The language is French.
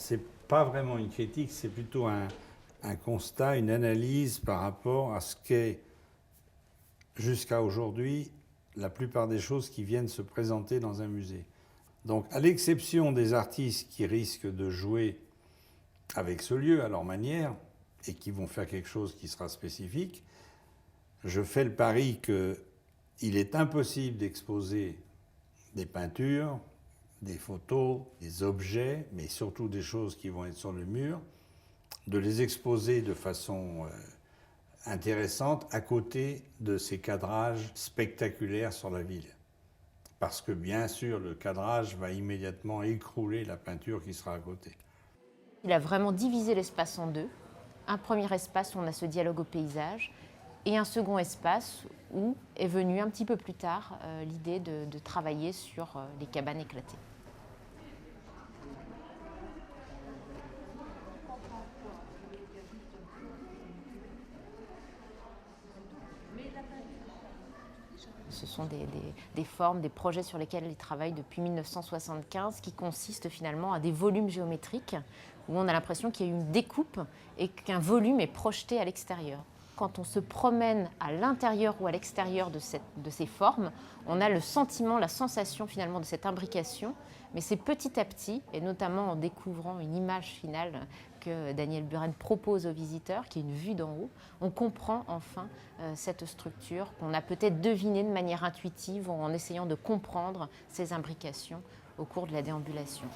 c'est pas vraiment une critique, c'est plutôt un constat, une analyse par rapport à ce qu'est jusqu'à aujourd'hui la plupart des choses qui viennent se présenter dans un musée. Donc, à l'exception des artistes qui risquent de jouer avec ce lieu à leur manière et qui vont faire quelque chose qui sera spécifique, je fais le pari qu'il est impossible d'exposer des peintures, des photos, des objets, mais surtout des choses qui vont être sur le mur, de les exposer de façon intéressante à côté de ces cadrages spectaculaires sur la ville. Parce que bien sûr, le cadrage va immédiatement écrouler la peinture qui sera à côté. Il a vraiment divisé l'espace en deux. Un premier espace où on a ce dialogue au paysage et un second espace où est venue un petit peu plus tard l'idée de travailler sur les cabanes éclatées. Ce sont des formes, des projets sur lesquels il travaille depuis 1975 qui consistent finalement à des volumes géométriques où on a l'impression qu'il y a eu une découpe et qu'un volume est projeté à l'extérieur. Quand on se promène à l'intérieur ou à l'extérieur de ces formes, on a le sentiment, la sensation finalement de cette imbrication, mais c'est petit à petit, et notamment en découvrant une image finale que Daniel Buren propose aux visiteurs, qui est une vue d'en haut, on comprend enfin cette structure qu'on a peut-être devinée de manière intuitive ou en essayant de comprendre ces imbrications au cours de la déambulation.